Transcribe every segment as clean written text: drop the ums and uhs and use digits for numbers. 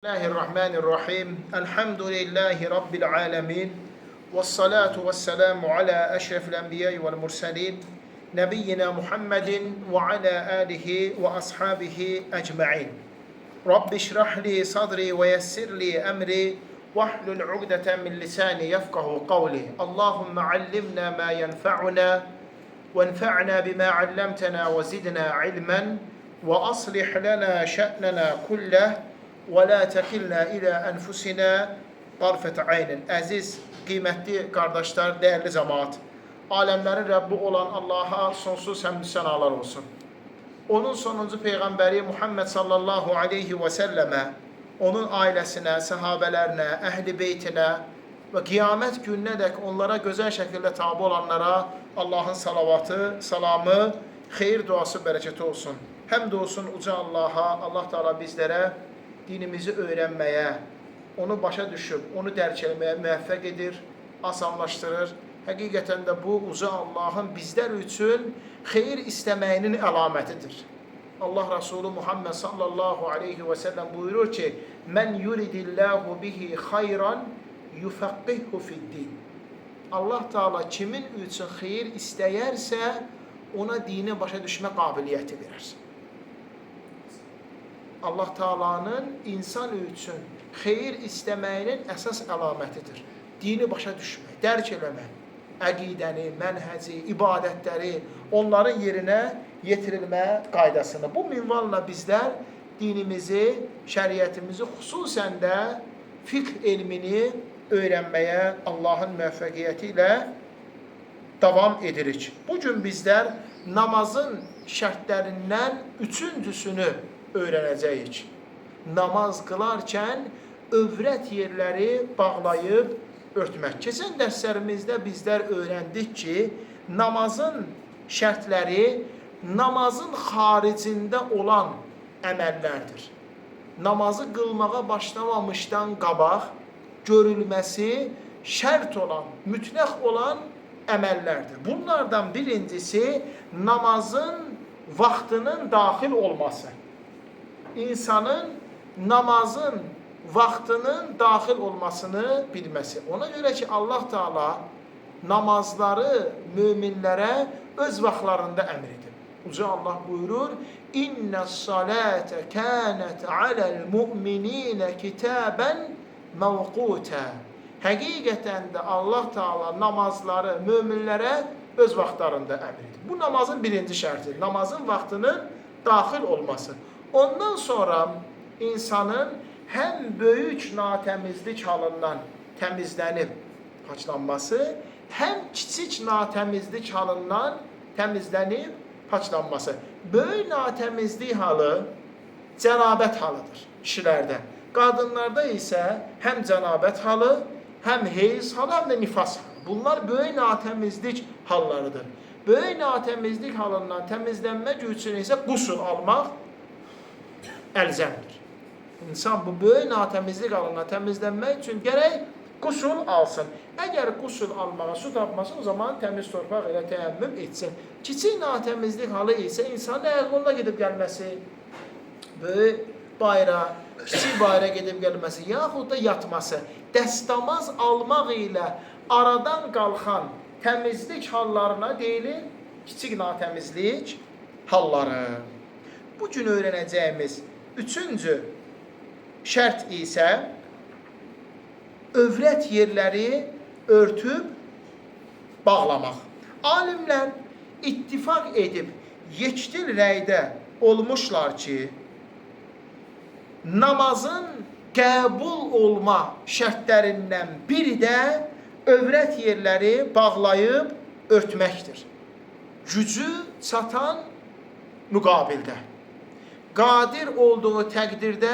Bismillahirrahmanirrahim. Elhamdülillahi Rabbil alemin. Vessalatu vesselamu ala eşrefil enbiya'i vel mursalin. Nebiyyina Muhammedin ve ala alihi ve ashabihi ecma'in. Rabbi şrahli sadri ve yessirli emri. Vahlul ugdeten min lisani yefkahu kavli. Allahümme allimna ma yenfa'una. وانفعنا بما علمتنا وزدنا علما وأصلح لنا شأننا كله ولا تكلنا إلى أنفسنا طرفة عين. Əziz, qiymətli qardaşlar, dəyərli cəmaat, aləmlərin Rəbbi olan Allaha sonsuz həmd sənalar olsun. Onun sonuncu Peyğəmbəri Muhammed sallallahu aleyhi və səlləmə, onun ailəsinə, səhabələrinə, əhl-i beytinə və qiyamət gününədək onlara gözəl şəkildə tabi olanlara Allahın salavatı, salamı, xeyir duası, bərəkəti olsun. Həmd olsun uca Allaha, Allah Teala bizlərə dinimizi öyrənməyə, onu başa düşüb, onu dərk etməyə müvəffəq edir, asanlaşdırır. Həqiqətən də bu uca Allahın bizlər üçün xeyir istəməyinin əlamətidir. Allah Resulü Muhammed sallallahu aleyhi və səlləm buyurur ki, Mən yuridillahu bihi xayran yufəqqihhu fid-din. Allah Teala kimin üçün xeyir istəyərsə, ona dini başa düşmə qabiliyyəti verir. Allah Teala'nın insan üçün xeyir istəməyinin əsas əlamətidir. Dini başa düşmək, dərk eləmək, əqidəni, mənhəci, ibadətləri, onların yerinə yetirilmə qaydasını. Bu minvalla bizlər dinimizi, şəriətimizi, xüsusən də fiqh elmini öyrənməyə Allahın müvəffəqiyyəti ilə davam edirik. Bugün bizlər namazın şərtlərindən üçüncüsünü öyrənəcəyik. Namaz qılarkən övrət yerləri bağlayıb örtmək. Keçən dərslərimizdə bizlər öyrəndik ki, namazın şərtləri namazın xaricində olan əməllərdir. Namazı qılmağa başlamamışdan qabaq görülməsi şərt olan, mütləq olan əməllərdir. Bunlardan birincisi namazın vaxtının daxil olması. İnsanın namazın vaxtının daxil olmasını bilməsi. Ona görə ki, Allah Teala namazları möminlərə öz vaxtlarında əmr edir. Uca Allah buyurur, İnne's-salate kânet alel mu'minîne kitâben mevqûtə. Həqiqətən də Allah Teala namazları möminlərə öz vaxtlarında əmr edir. Bu namazın birinci şərtidir. Namazın vaxtının daxil olması. Ondan sonra insanın həm böyük natəmizlik halından təmizlənib paçlanması, həm kiçik natəmizlik halından təmizlənib paçlanması. Böyük natəmizlik halı cənabət halıdır kişilərdə. Qadınlarda isə həm cənabət halı, həm heyz halı, həm də nifas halı. Bunlar böyük natəmizlik hallarıdır. Böyük natəmizlik halından təmizlənmək üçün isə qusul almaq əlzəmdir. İnsan bu böyük natəmizlik halından təmizlənmək üçün gərək qusul alsın. Əgər qusul almağa su tapmasın, o zaman təmiz torpaq ilə təyəmmüm etsin. Kiçik natəmizlik halı isə insanın əqlına gedib gəlməsi, böyük bayra, kiçik bayra gedib gəlməsi, yaxud da yatması, dəstəmaz almaq ilə aradan qalxan təmizlik hallarına deyilir kiçik natəmizlik halları. Bugün öyrənəcəyimiz üçüncü şərt isə övrət yerləri örtüb bağlamaq. Alimlər ittifaq edib yekdil rəydə olmuşlar ki, namazın qəbul olma şərtlərindən biri də övrət yerləri bağlayıb örtməkdir. Gücü çatan müqabildə. Qadir olduğu təqdirdə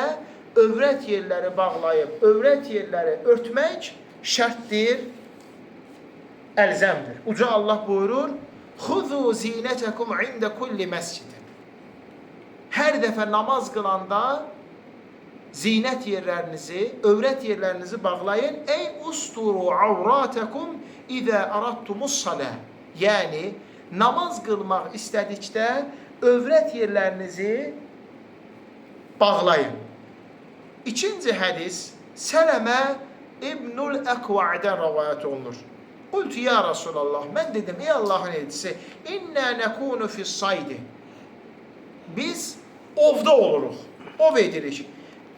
övrət yerləri bağlayıb, övrət yerləri örtmək şərtdir, əlzəmdir. Uca Allah buyurur, Xuzu zinətəkum ində kulli məscidin. Hər dəfə namaz qılanda zinət yerlərinizi, övrət yerlərinizi bağlayın. Ey usturu avratəkum izə aradtumus-salə. Yəni, namaz qılmaq istədikdə övrət yerlərinizi bağlayın. İkinci hədis Sələmə İbnül Əqva'dən rəvayət olunur. Qultu ya Rasulallah, mən dedim, ey Allahın elçisi, İnnə nəkunu fis-saydi. Biz ovda oluruq, ov edirik.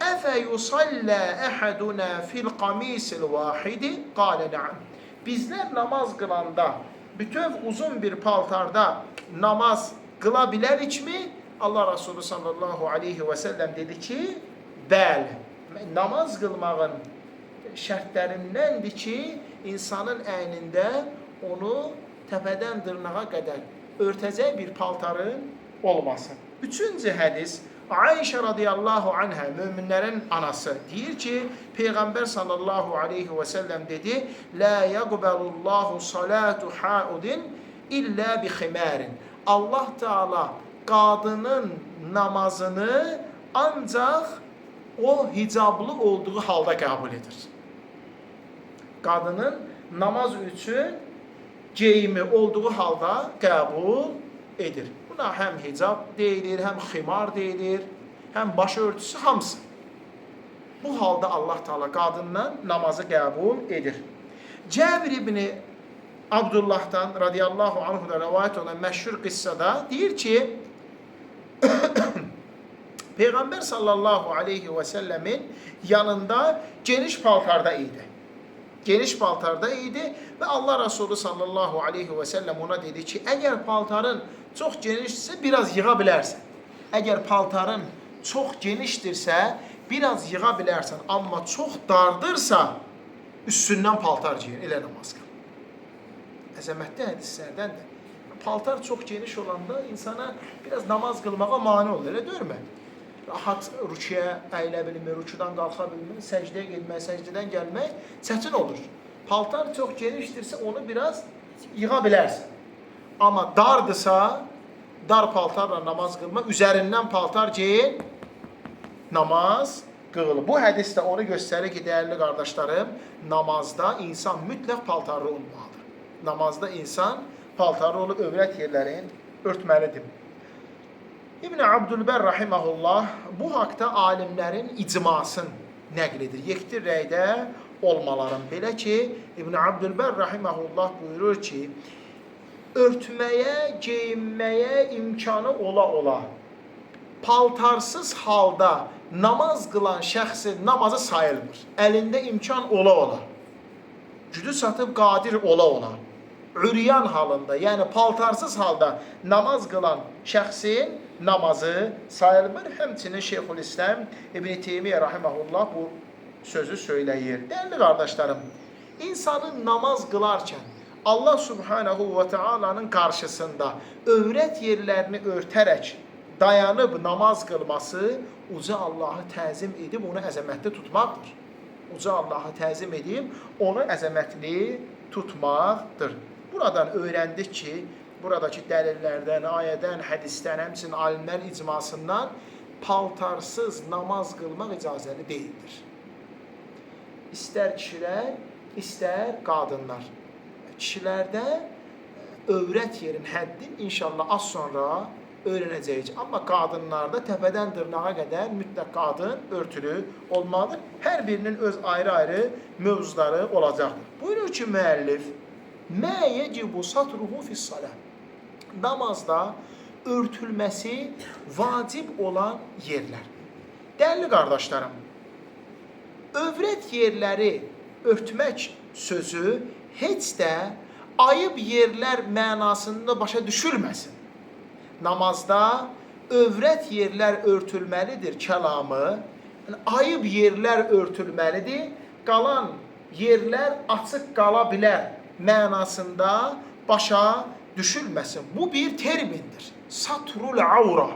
Əfə yusallə əhədunə fil-qamisil vahidi? Qalə nəam. Bizlər namaz qılanda, bütöv uzun bir paltarda namaz qıla bilərikmi? Allah Resulü sallallahu aleyhi və səlləm dedi ki, bəli, namaz qılmağın şərtlərindəndir ki, insanın əynində onu təpədən dırnağa qədər örtəcək bir paltarın olması. Üçüncü hədis, Ayşə radiyallahu anhə, möminlərin anası, deyir ki, Peyğəmbər sallallahu aleyhi və səlləm dedi, Lə yəqbəlullahu salatu haudin illə bi ximərin. Allah Teala qadının namazını ancaq o hicablı olduğu halda qəbul edir. Qadının namaz üçün geyimi olduğu halda qəbul edir. Buna həm hicab deyilir, həm ximar deyilir, həm başörtüsü, hamısı. Bu halda Allah Teala qadından namazı qəbul edir. Cəbir ibn Abdullah'dan radiyallahu anhu'da rivayet olan məşhur qıssada deyir ki, Peyğəmbər sallallahu aleyhi və səlləmin yanında geniş paltarda idi. Geniş paltarda idi və Allah Resulü sallallahu aleyhi və səlləm ona dedi ki, əgər paltarın çox genişdirsə, biraz yığa bilərsən. Əgər paltarın çox genişdirsə, biraz yığa bilərsən. Amma çox dardırsa, üstündən paltar giyin, elə namaz qıl. Əzəmətli hədislərdəndir. Paltar çox geniş olanda insana biraz namaz qılmağa mane olur, elə deyirmi? Rahat rüküyə əyilə bilmir, rüküdən qalxa bilmir, səcdəyə getmək, səcdədən gəlmək çətin olur. Paltar çox genişdirsə, onu biraz yığa bilərsən. Amma dardırsa, dar paltarla namaz qılma, üzərindən paltar giyin, namaz qıl. Bu hədisdə onu göstərir ki, dəyərli qardaşlarım, namazda insan mütləq paltarlı olmalıdır. Namazda insan paltarlı olub övrət yerlərini örtməlidir. İbn Abdülbər rahimehullah bu haqda alimlərin icmasını nəql edir. Yektir rəydə olmaların. Belə ki, İbn Abdülbər rahimehullah buyurur ki, örtməyə, geyinməyə imkanı ola-ola paltarsız halda namaz qılan şəxsin namazı sayılmır. Əlində imkan ola-ola, gücü çatıb qadir ola-ola, üryan halında, yəni paltarsız halda namaz qılan şəxsin namazı sayılmır. Həmçinin Şeyxülislam İbn Teymiyyə rahimehullah bu sözü söyləyir. Dəyərli qardaşlarım, insanın namaz qılarkən Allah Subhanahu və Taala'nın qarşısında övrət yerlərini örtərək dayanıb namaz qılması uca Allahı təzim edib onu əzəmətli tutmaqdır. Uca Allahı təzim edib onu əzəmətli tutmaqdır. Buradan öyrəndik ki, buradakı dəlillərdən, ayədən, hədisdən, həmçinin alimlər icmasından paltarsız namaz qılmaq icazəli deyildir. İstər kişilər, istər qadınlar. Kişilərdə övrət yerin həddini inşallah az sonra öyrənəcəyik. Amma qadınlarda təpədən dırnağa qədər mütləq qadın örtülü olmalıdır. Hər birinin öz ayrı-ayrı mövzuları olacaqdır. Buyurur ki, müəllif, mə yecibu satruhu fis-salah. Namazda örtülməsi vacib olan yerlər. Dəyərli qardaşlarım, övrət yerləri örtmək sözü heç də ayıb yerlər mənasında başa düşülməsin. Namazda övrət yerlər örtülməlidir kəlamı, ayıb yerlər örtülməlidir, qalan yerlər açıq qala bilər mənasında başa düşülməsin. Bu bir termindir. Satrul avra.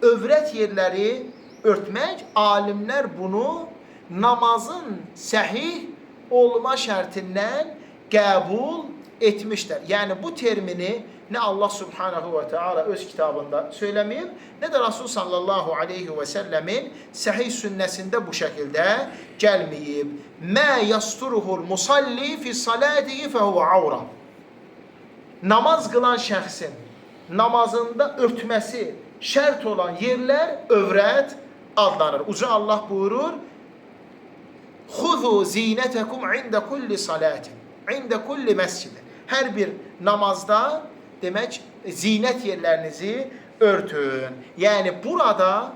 Övrət yerləri örtmək, alimlər bunu namazın səhih olma şərtindən qəbul etmişlər. Yəni bu termini nə Allah Subhanahu və Teala öz kitabında söyləməyib, nə də Rasul sallallahu aleyhi və səlləmin səhih sünnəsində bu şəkildə gəlməyib. Mə yasturuhul musalli fi salatihi fehuve avra. Namaz qılan şəxsin namazında örtməsi şərt olan yerlər övrət adlanır. Uca Allah buyurur, Xuzu zinetəkum ində kulli salatin, ində kulli məscidin. Hər bir namazda demək zinət yerlərinizi örtün. Yəni burada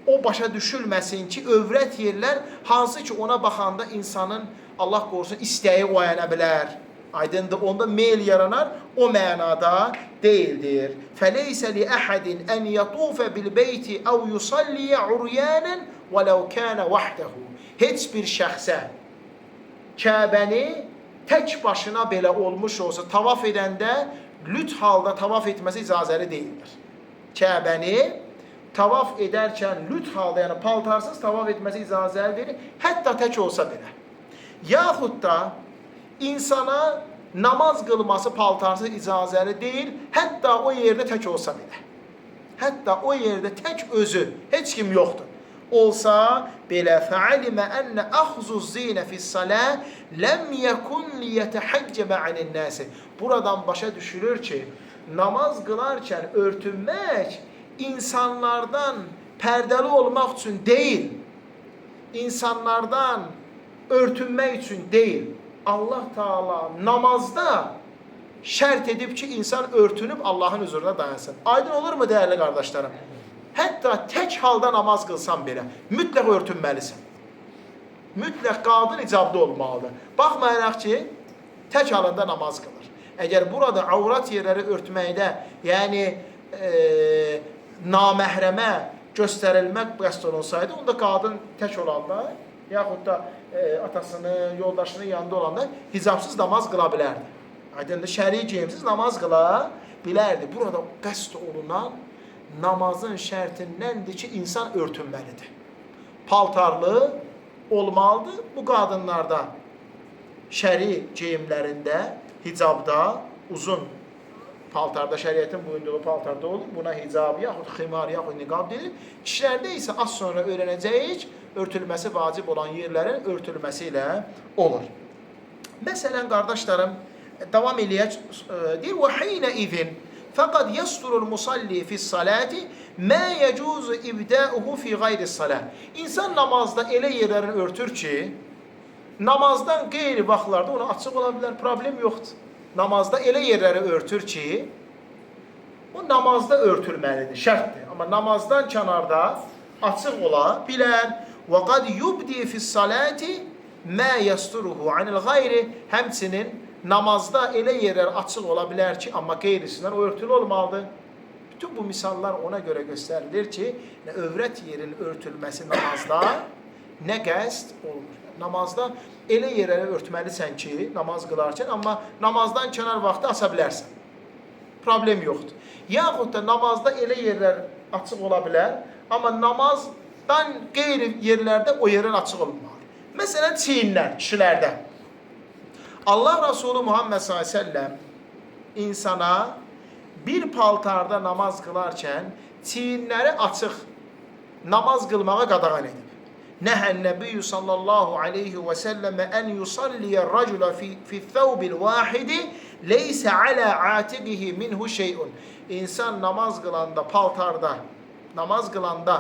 o başa düşülməsin ki, övrət yerlər hansı ki ona baxanda insanın Allah qorusun istəyi oyana bilər. Aydındır, onda meyl yaranar, o mənada deyildir. Fəleysə li əhədin ən yatufə bil beyti əv yusalliyə uryanən və ləv kənə vahdəhu. Heç bir şəxsə Kəbəni tək başına belə olmuş olsa, tavaf edəndə lüt halda tavaf etməsi icazəli deyildir. Kəbəni tavaf edərkən lüt halda, yəni paltarsız tavaf etməsi icazəli deyil, hətta tək olsa belə. Yaxud da insana namaz qılması paltarsız icazəli deyil, hətta o yerdə tək olsa belə. Hətta o yerdə tək özü, heç kim yoxdur. Olsa belə fəalimə ənə əxzuz zinə fis-salə ləm yəkun liyətəhəccəbə anin-nəsi. Buradan başa düşülür ki, namaz qılarkən örtünmək insanlardan pərdəli olmaq üçün deyil, insanlardan örtünmək üçün deyil. Allah Teala namazda şərt edib ki, insan örtünüb Allahın huzuruna dayansın. Aydın olur mu değerli kardeşlerim? Hətta tək halda namaz qılsan belə, mütləq örtünməlisən. Mütləq qadın icabda olmalıdır. Baxmayaraq ki, tək halında namaz qılır. Əgər burada avrat yerləri örtməkdə, yəni naməhrəmə göstərilmək qəsd olunsaydı, onda qadın tək olanda, yaxud da atasını, yoldaşının yanında olanda hicabsız namaz qıla bilərdi. Aydındır, şəri geyimsiz namaz qıla bilərdi. Burada qəsd olunan namazın şərtindəndir ki, insan örtünməlidir. Paltarlı olmalıdır. Bu qadınlarda şəri geyimlərində, hicabda, uzun paltarda, şəriətin buyurduğu paltarda olur. Buna hicab, yaxud ximar, yaxud niqab deyilir. Kişilərdə isə az sonra öyrənəcəyik, örtülməsi vacib olan yerlərin örtülməsi ilə olur. Məsələn, qardaşlarım, davam eləyək, deyir, وَحِينَ اِذٍ فَقَدْ يَسْتُرُ الْمُصَلِّي فِي الصَّلَاةِ مَا يَجُوزُ اِبْدَاؤُهُ فِي غَيْرِ الصَّلَاةِ. İnsan namazda elə yerlərini örtür ki, namazdan qeyri vaxtlarda ona açıq ola bilər, problem yoxdur. Namazda elə yerləri örtür ki, o namazda örtülməlidir, şərtdir. Amma namazdan kənarda açıq ola bilər. وَقَدْ يُبْدِي فِي الصَّلَاةِ مَا يَسْتُرُهُ عَنِ الْغَيْرِ. Həmçinin namazda elə yerlər açıq ola bilər ki, amma qeyrisindən o örtülü olmalıdır. Bütün bu misallar ona görə göstərilir ki, övrət yerin örtülməsi namazda nə qəsd olmur. Namazda elə yerləri örtməlisən ki, namaz qılarkən, amma namazdan kənar vaxtı aça bilərsən. Problem yoxdur. Yaxud da namazda elə yerlər açıq ola bilər, amma namazdan qeyri yerlərdə o yerlər açıq olmalı. Məsələn, çiyinlər, kişilərdə. Allah Resulü Muhammed s.ə.v insana bir paltarda namaz qılarkən çiyinləri açıq namaz qılmağa qadağan edib. Nəhən Nəbiyyü sallallahu aleyhi və səlləmə ən yusalliyər rəculə fi thəvbil vahidi leysə alə atiqihi minhu şeyun. İnsan namaz qılanda, paltarda, namaz qılanda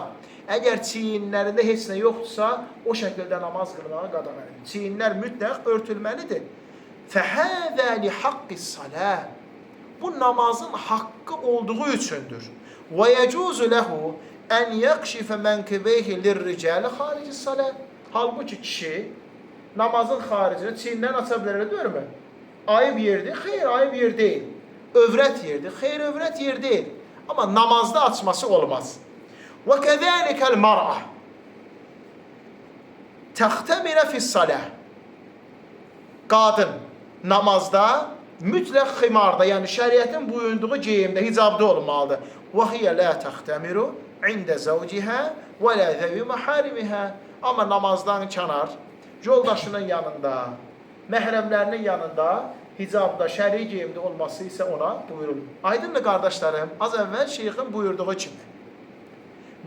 əgər çiyinlərində heç nə yoxdursa, o şəkildə namaz qılmağa qadağan edib. Çiyinlər mütləq örtülməlidir. Fəhəzə li haqqis salə. Bu namazın haqqı olduğu üçündür. Və yecuzu lehu ən yəkşifə mənkibeyhi lirricəli xaricis salə. Halbuki kişi namazın xaricində çiyinlərini aça bilər, deyir mi? Ayıb yerdir, xeyr, ayıb yer deyil. Övrət yerdir, xeyr, övrət yer deyil. Amma namazda açması olmaz. Və kəzəlikəl mar'a təxtəmirə fis-salə. Qadın namazda mütləq ximarda, yəni şəriətin buyurduğu geyimdə, hicabda olmalıdır. Və hiyə lə təxtəmiru ində zəvcihə və lə zəvi məharimihə. Amma namazdan kənar, yoldaşının yanında, məhrəmlərinin yanında, hicabda, şəri geyimdə olması isə ona buyurulur. Aydındır qardaşlarım, az əvvəl şeyxin buyurduğu kimi.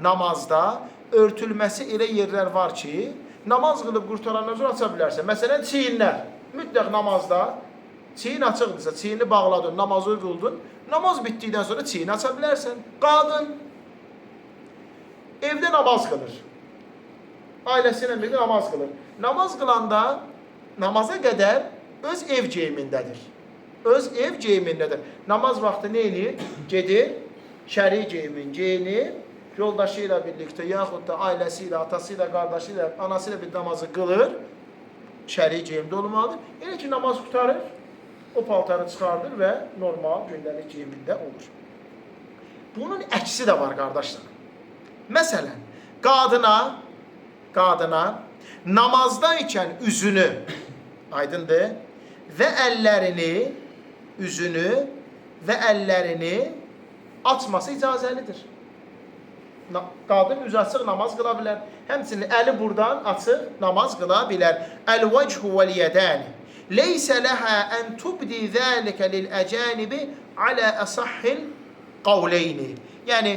Namazda örtülməsi elə yerlər var ki, namaz qılıb qurtarandan sonra aça bilərsən. Məsələn, çiyinlər. Mütləq namazda çiyin açıqdırsa, çiyini bağladın, namazı qıldın, namaz bitdikdən sonra çiyini aça bilərsən. Qadın evdə namaz qılır. Ailəsi ilə birlikdə namaz qılır. Namaz qılanda namaza qədər öz ev geyimindədir. Öz ev geyimindədir. Namaz vaxtı nə eləyir? Gedir, şəri geyimin geyinir, yoldaşı ilə birlikdə, yaxud da ailəsi ilə, atası ilə, qardaşı ilə, anası ilə bir namazı qılır, şəri geyimdə olmalıdır. Elə ki, namaz qutarır, o paltarı çıxardır və normal gündəlik geyimində olur. Bunun əksi də var, qardaşlar. Məsələn, qadına namazda ikən üzünü, aydındır, və əllərini, üzünü və əllərini açması icazəlidir. Qadın üzü açıq namaz qıla bilər. Həmçinin əli buradan açıq namaz qıla bilər. Əl-vəchu vəl-yədəni. Leysə ləhə ən tubdi zəlikə lil-əcənibi alə əsahhil qavleyni. Yəni,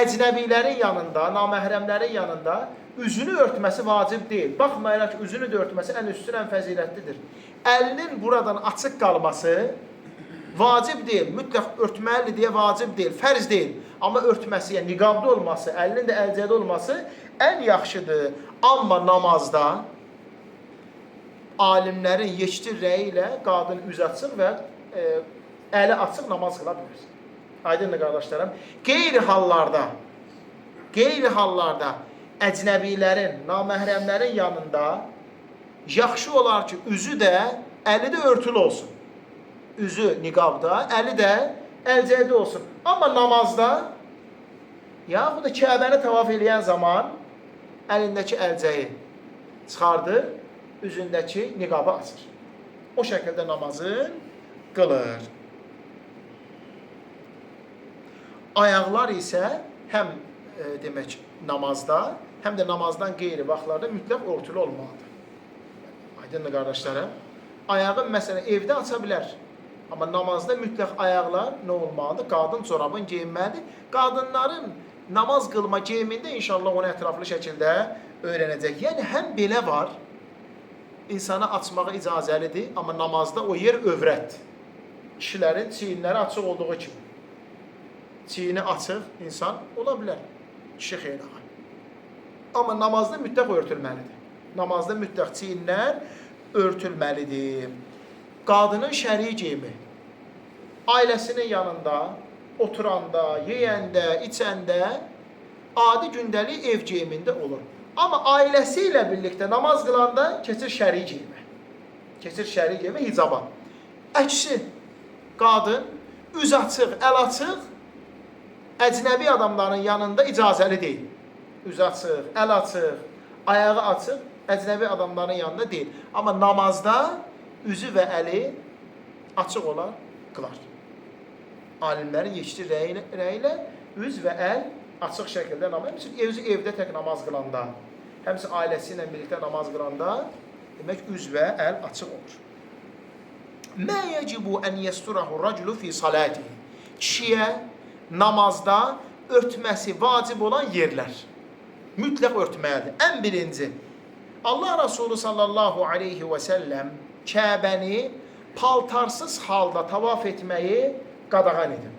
əcnəbilərin yanında, naməhrəmlərin yanında üzünü örtməsi vacib deyil. Baxmayaraq ki, üzünü də örtməsi ən üstün, ən fəzilətlidir. Əlinin buradan açıq qalması vacib deyil, mütləq örtməlidir deyə vacib deyil, fərz deyil. Amma örtməsi, yəni niqabda olması, əlinin də əlcədə olması ən yaxşıdır. Amma namazda alimlərin yeştir rəyi ilə qadın üz açıq və əli açıq namaz qıla bilir. Aydındır qardaşlarım. Qeyri hallarda əcnəbilərin, naməhrəmlərin yanında yaxşı olar ki, üzü də, əli də örtülü olsun. Üzü niqabda, əli də əlcəkdə olsun. Amma namazda, yaxud da Kəbəni tavaf eləyən zaman əlindəki əlcəyi çıxardır, üzündəki niqabı açır. O şəkildə namazı qılır. Ayaqlar isə həm demək namazda, həm də namazdan qeyri vaxtlarda mütləq örtülü olmalıdır. Aydındır qardaşlarım. Ayağı məsələn evdə aça bilər. Amma namazda mütləq ayaqlar nə olmalıdır? Qadın çorabın geyinməlidir. Qadınların namaz qılma geyimində inşallah onu ətraflı şəkildə öyrənəcək. Yəni həm belə var, insana açmağa icazəlidir, amma namazda o yer övrətdir. Kişilərin çiyinləri açıq olduğu kimi. Çiyini açıq insan ola bilər. Kişi xeylağı. Amma namazda mütləq örtülməlidir. Namazda mütləq çiyinlər örtülməlidir. Qadının şəri geyimi ailəsinin yanında, oturanda, yeyəndə, içəndə adi gündəlik ev geyimində olur. Amma ailəsi ilə birlikdə namaz qılanda keçir şəri geyimə. Keçir şəri geyimə hicaba. Əksi, qadın üz açıq, əl açıq, əcnəbi adamların yanında icazəli deyil. Üz açıq, əl açıq, ayağı açıq, əcnəbi adamların yanında deyil. Amma namazda üzü və əli açıq olar, qılar. Alimlərin yeşdir rəyi ilə üz və əl açıq şəkildə namaz. Həmçinin özü evdə tək namaz qılanda, həmçinin ailəsi ilə birlikdə namaz qılanda, demək üz və əl açıq olur. Mə yəcibu ən yəsturahu raculu fi salatihi. Kişiyə namazda örtməsi vacib olan yerlər. Mütləq örtməlidir. Ən birinci, Allah Resulü sallallahu aleyhi və səlləm Kəbəni paltarsız halda tavaf etməyi qadağan edin.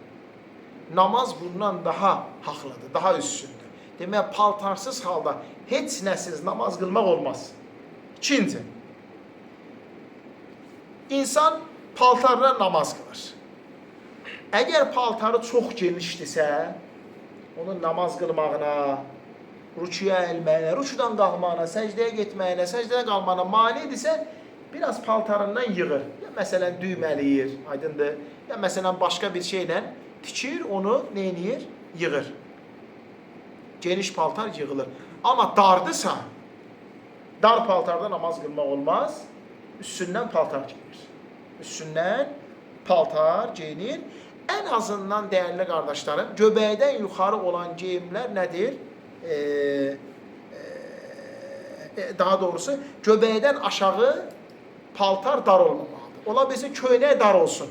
Namaz bundan daha haqlıdır, daha üstündür. Demək, paltarsız halda heç nəsiz namaz qılmaq olmaz. İkinci, insan paltarla namaz qılır. Əgər paltarı çox genişdirsə, onun namaz qılmağına, rükuya əlməyinə, rükudan qalmağına, səcdəyə getməyinə, səcdəyə qalmağına manidirsə, biraz paltarından yığır. Ya məsələn düyməliyir, aydındır. Ya məsələn başqa bir şeylə tikir, onu neyniyir? Yığır. Geniş paltar yığılır. Amma dardısa, dar paltarda namaz qılmaq olmaz. Üstündən paltar geyinir. Üstündən paltar geyinir. Ən azından dəyərli qardaşlarım, göbəkdən yuxarı olan geyimlər nədir? Daha doğrusu, göbəkdən aşağı paltar dar olmamalıdır. Ola bilsin, köynək dar olsun.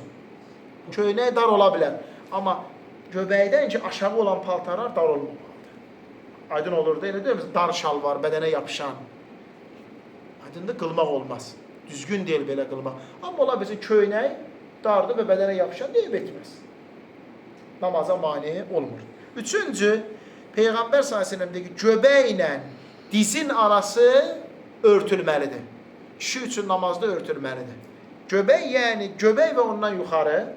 Köynək dar ola bilər. Amma göbəkdən ki, aşağı olan paltarlar dar olmamalıdır. Aydın olur da, elə deyil mi? Dar şal var, bədənə yapışan. Aydındır, qılmaq olmaz. Düzgün deyil belə qılmaq. Amma ola bilsin, köynək dardır və bədənə yapışan deyib etməz. Namaza mani olmur. Üçüncü, Peyğəmbər s.ə.v-də ki, göbəklə dizin arası örtülməlidir. Kişi üçün namazda örtülməlidir. Göbək, yəni göbək və ondan yuxarı,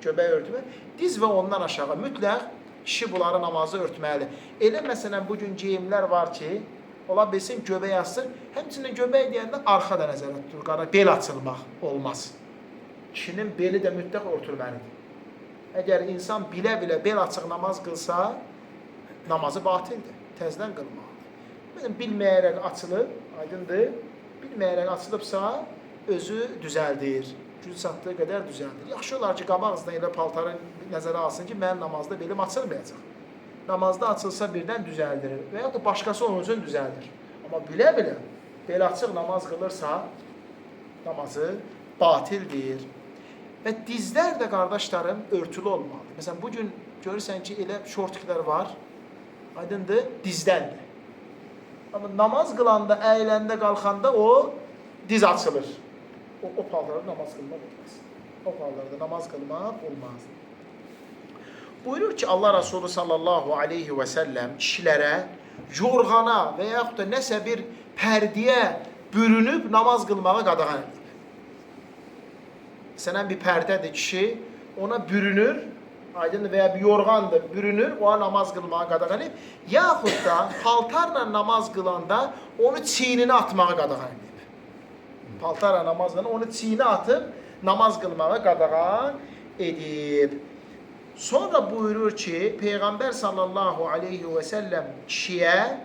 göbək örtülməli, diz və ondan aşağı mütləq kişi bunları namazda örtməlidir. Elə məsələn, bugün geyimlər var ki, ola bilsin göbək açsın, həmçinin göbək deyəndə arxa da nəzərdə tutulur, bel açılmaq olmaz. Kişinin beli də mütləq örtülməlidir. Əgər insan bilə-bilə bel açıq namaz qılsa, namazı batildir, təzdən qılmalıdır. Məsələn, bilməyərək açılıb, aydındır, bilməyərək açılıbsa, özü düzəldir, güc çatdığı qədər düzəldir. Yaxşı olar ki, qabağızdan elə paltarı nəzərə alsın ki, mənim namazda belim açılmayacaq. Namazda açılsa birdən düzəldir və ya da başqası onun üçün düzəldir. Amma bilə-bilə bel açıq namaz qılırsa, namazı batildir. Və dizlər də, qardaşlarım, örtülü olmalıdır. Məsələn, bugün görürsən ki, elə şortiklər var, aydındır, dizdəndir. Amma namaz qılanda, əyləndə, qalxanda o diz açılır. O paltarda namaz qılmaq olmaz. O paltarda namaz qılmaq olmaz. Buyurur ki, Allah Resulü sallallahu aleyhi və səlləm kişilərə yorğana və yaxud da nəsə bir pərdiyə bürünüb namaz qılmağa qadağan edir. Sənən bir pərdədir kişi, ona bürünür, aydın və ya bir yorğandır, bürünür, ona namaz qılmağa qadağan edib, yaxud da paltarla namaz qılanda onu çiynini atmağa qadağan edib. Paltarla namaz qılanda onu çiynini atıb namaz qılmağa qadağan edib. Sonra buyurur ki, Peyğəmbər sallallahu aleyhi və səlləm kişiyə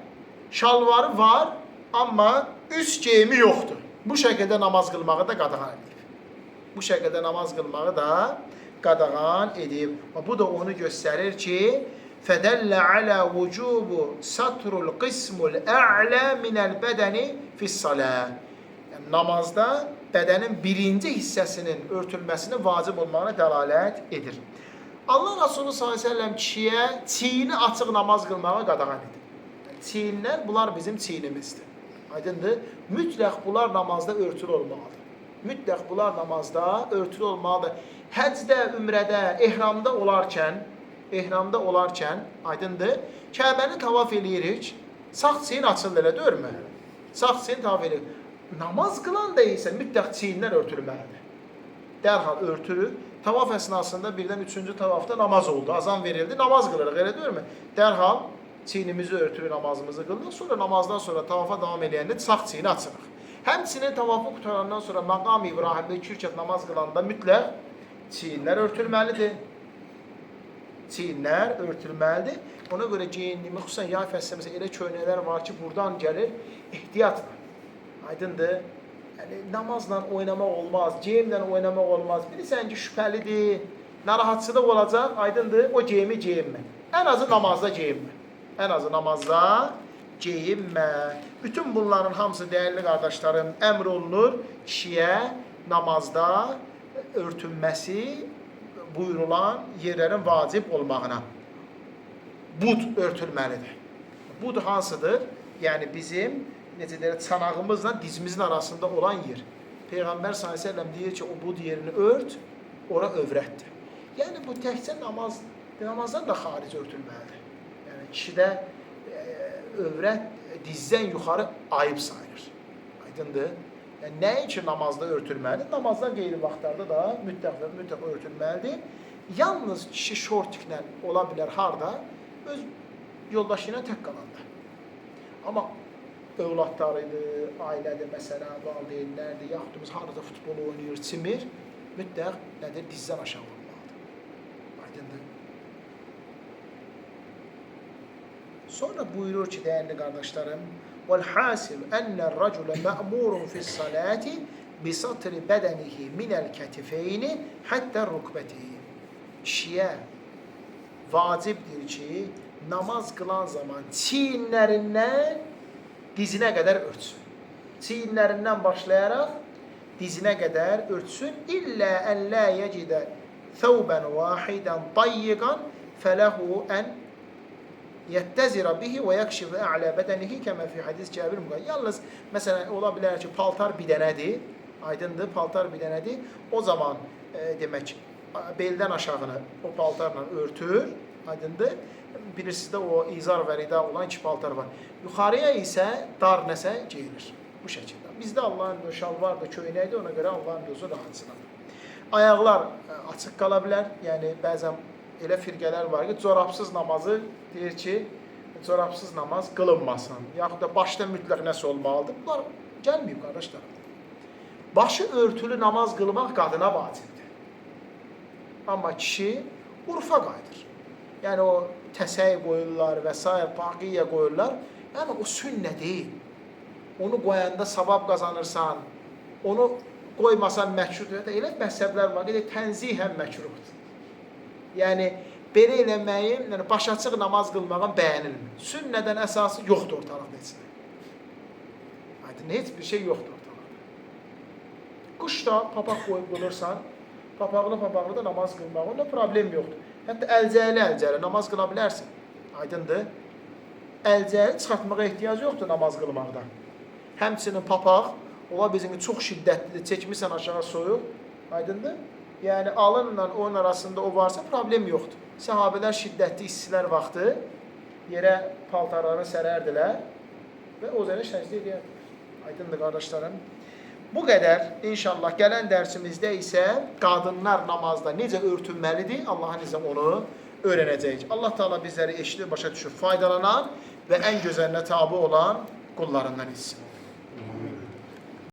şalvarı var, amma üst geyimi yoxdur. Bu şəkildə namaz qılmağı da qadağan edib. Bu şəkildə namaz qılmağı da qadağan edib. Bu da onu göstərir ki, فَدَلَّ عَلَى وُجُوبُ سَطْرُ الْقِسْمُ الْأَعْلَى مِنَ الْبَدَنِ فِي الصَّلَاةِ Yəni, namazda bədənin birinci hissəsinin örtülməsinin vacib olmağına dəlalət edir. Allah Resulü s.ə.v kişiyə çiyini açıq namaz qılmağa qadağan edir. Çiyinlər, bunlar bizim çiyinimizdir. Aydındır, mütləq bunlar namazda örtülü olmalıdır. Mütləq bunlar namazda örtülü olmalıdır. Həcdə, ümrədə, ehramda olarkən, aydındır, Kəbəni tavaf eləyirik, sağ çiyin açılır, elə deyirmi? Sağ çiyin tavaf eləyirik. Namaz qılan da isə mütləq çiyinlər örtülməlidir. Dərhal örtülür. Tavaf əsnasında birdən 3-cü tavafda namaz oldu, azan verildi, namaz qılırıq, elə deyirmi? Dərhal çiynimizi örtülür, namazımızı qılırıq, sonra namazdan sonra tavafa davam eləyəndə sağ çiyini açırıq. Həmçinin tavafı qutarandan sonra Maqam İbrahimdə 2 rükət namaz qılanda mütləq çiyinlər örtülməlidir. Çiyinlər örtülməlidir. Ona görə geyindiyimi, xüsusən yay fəsləməsə elə köynəklər var ki, buradan gəlir ehtiyatla. Aydındır. Yəni, namazla oynamaq olmaz, geyimlə oynamaq olmaz. Bilirsən ki, şübhəlidir, narahatçılıq olacaq, aydındır, o geyimi geyinmə. Ən azı namazda geyinmə. Ən azı namazda geyinmə. Bütün bunların hamısı dəyərli qardaşlarım əmr olunur kişiyə namazda örtünməsi buyurulan yerlərin vacib olmağına. Bud örtülməlidir. Bud hansıdır? Yəni bizim necə deyək, çanağımızla dizimizin arasında olan yer. Peyğəmbər s.ə.v deyir ki, o bud yerini ört, ora övrətdir. Yəni bu təkcə namazdan da xaric örtülməlidir. Yəni kişidə övrət dizdən yuxarı ayıb sayılır. Aydındır? Yəni nəyin ki namazda örtülməlidir? Namazdan qeyri vaxtlarda da mütləq örtülməlidir. Yalnız kişi şortiklə ola bilər harda? Öz yoldaşı ilə tək qalanda. Amma övladlarıdır, ailədir, məsələn, valideynlərdir, yaxudumuz harada futbol oynayır, çimir, mütləq nədir? Dizdən aşağı olmalıdır. Aydındır? Sonra buyurur ki, dəyərli qardaşlarım, وَالْحَاسِلُ أَنَّ الرَّجُلَ مَأْمُورٌ فِي الصَّلَاةِ بِسَطْرِ بَدَنِهِ مِنَ الْكَتِفَيْنِ حَتَّى الرُّكْبَتِهِ Kişiyə vacibdir ki, namaz qılan zaman çiyinlərindən dizinə qədər örtsün. Çiyinlərindən başlayaraq dizinə qədər örtsün. İllə ən lə yecidə thawban vahidən dayyiqan fələhu ən yettezira bihi və yakşifu a'la bədənihi kəmə fi hadis Cəbir müqayyət. Yalnız məsələn ola bilər ki, paltar bir dənədir. Aydındır, paltar bir dənədir. O zaman demək beldən aşağını o paltarla örtür. Aydındır. bilirsiniz də o izar və rida olan iki paltar var. Yuxarıya isə dar nəsə geyilir. Bu şəkildə. Bizdə Allahın şalvardır, köynəkdir, ona görə Allahın gözü rahatsınır. Ayaqlar açıq qala bilər. Yəni bəzən elə firqələr var ki, corabsız namazı deyir ki, corabsız namaz qılınmasın. Yaxud da başda mütləq nəsə olmalıdır. Bunlar gəlməyib qardaşlar. Başı örtülü namaz qılmaq qadına vacibdir. Amma kişi urfa qayıdır. Yəni o təsəy qoyurlar və s. Paqiyyə qoyurlar. Yəni o sünnə deyil. Onu qoyanda savab qazanırsan, onu qoymasan məkruhdur. Elə məhzəblər var ki, tənzihən məkruhdur. Yəni belə eləməyin, yəni baş açıq namaz qılmağın bəyənilmir. Sünnədən əsası yoxdur ortalıqda heç nə. Aydın, heç bir şey yoxdur ortalıqda. Qışda papaq qoyub qılırsan, papaqlı da namaz qılmaq, onda problem yoxdur. Hətta əlcəli namaz qıla bilərsin. Aydındır. Əlcəli çıxartmağa ehtiyac yoxdur namaz qılmaqda. Həmçinin papaq, ola bizim çox şiddətlidir, çəkmirsən aşağı soyuq. Aydındır. Yəni alınla onun arasında o varsa problem yoxdur. Səhabələr şiddətli istilər vaxtı yerə paltarlarını sərərdilər və o üzərə səcdə edərdilər. Aydındır qardaşlarım. Bu qədər inşallah gələn dərsimizdə isə qadınlar namazda necə örtünməlidir, Allahın izniyle onu öyrənəcəyik. Allah Teala bizləri eşidir, başa düşür, faydalanan və ən gözəlinə tabi olan qullarından etsin.